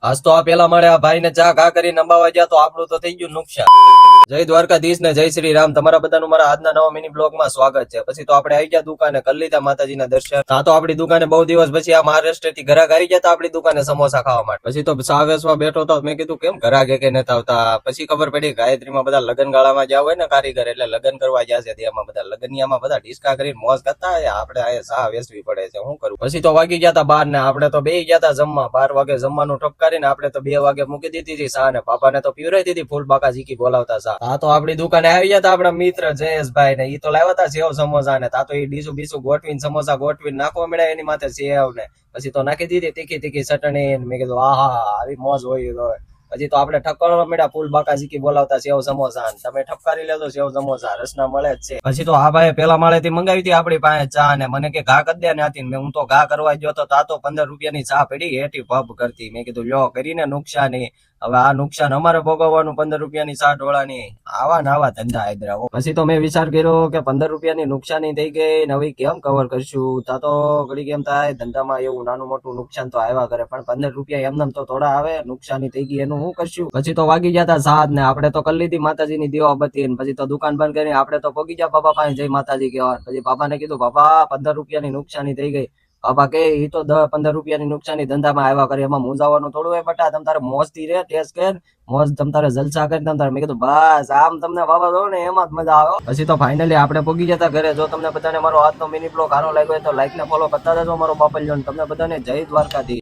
આજ તો આ પેલા મળે આ ભાઈ ને ચા ઘા કરીને અંબાવા ગયા તો આપણું તો થઈ ગયું નુકસાન. જય દ્વારકાધીશ ને જય શ્રી રામ. તમારા બધાનું મારા આજના નવા મિની બ્લોગ માં સ્વાગત છે. પછી તો આપણે આવી ગયા દુકાને, કરી લીધા માતાજીના દર્શન. આ તો આપણી દુકાને બહુ દિવસ પછી આ મહારાષ્ટ્ર થી ઘરાક આવી ગયા હતા આપણી દુકાને સમોસા ખાવા માટે. પછી તો ચા વેચવા બેઠો હતો. મેં કીધું કેમ ઘરાક કે નથી આવતા. પછી ખબર પડી ગાયત્રીમાં બધા લગન ગાળામાં જ્યાં હોય ને કારીગર, એટલે લગન કરવા ગયા છે. તેમાં બધા લગનિયામાં બધા ડિસ્કા કરીને મોજ કરતા હોય. આપણે આ ચા વેચવી પડે છે, શું કરું. પછી તો વાગી ગયા હતા 12 ને. આપણે તો બે ગયા હતા જમવા. 12 વાગે જમવાનું ઠપકારીને આપણે તો 2 વાગે મૂકી દીધી હતી ચા ને. પાપાને તો પીવરાઈ દીધી ફૂલ બાકા ઝીકી બોલાવતા ચા. આ તો આપણી દુકાને આવી ગયા હતા આપણા મિત્ર જયેશભાઈ ને. ઈ તો લાવ્યા હતા સેવ સમોસા ને. તા તો એ ડીસું બીસું ગોઠવીને સમોસા ગોઠવીને નાખવા મળ્યા એની માથે સેવ ને. પછી તો નાખી દીધી તીખી તીખી ચટણી. મેં કીધું આહા આવી મોજ હોય તો. પછી તો આપણે ઠપકારવા મળ્યા ફૂલ બાકા ઝીકી બોલાવતા સેવ સમોસા. તમે ઠપકારી લેજો સેવ સમોસા, રસના મળે જ છે. પછી તો આ ભાઈ પેલા માળે થી મંગાવી હતી આપણી પાસે ચા ને. મને કે ઘા કરી દે ને હતી. હું તો ઘા કરવા ગયો તો તા તો 15 રૂપિયાની ચા પડી હેઠી પબ કરતી. મેં કીધું લ્યો કરીને નુકસાની. હવે આ નુકસાન અમારે ભોગવવાનું 15 રૂપિયાની ચા ઢોળાની. આવા ને આવા ધંધા આદરા. પછી તો મેં વિચાર કર્યો કે 15 રૂપિયાની નુકસાની થઈ ગઈ ને હવે કેમ કવર કરશું. તા તો ઘડી કેમ થાય ધંધામાં એવું નાનું મોટું નુકસાન તો આવ્યા કરે, પણ 15 રૂપિયા એમને તો થોડા આવે. નુકસાની થઈ ગઈ એનું શું કરશું. પછી તો વાગી ગયા હતા 7 ને. આપણે તો કરી લીધી માતાજીની દીવાબત્તી. પછી તો દુકાન બંધ કરીને આપણે તો પગી ગયા બાપા પાસે જય માતાજી કહેવા. પછી બાપાને કીધું બાપા 15 રૂપિયાની નુકસાની થઈ ગઈ. બાપા કે ઈ તો 10-15 રૂપિયાની નુકસાની ધંધામાં આવ્યા કરે, એમાં મૂંઝાવાનું થોડું હોય બટા. તમ તારે મોજ થી રે, ટેસ્ટ કર મોજ, તમ તારે જલસા કરી તમ તારે. મેં કીધું બસ આમ તમને વાવા દો ને એમાં જ મજા આવે. પછી તો ફાઇનલી આપણે પગી જતા ઘરે. જો તમને બધાને મારો આજનો મિની બ્લોગ સારો લાગ્યો હોય તો લાઈક ને ફોલો કરતા જજો મારો બાપલિયો. તમને બધાને જય દ્વારકાધીશ.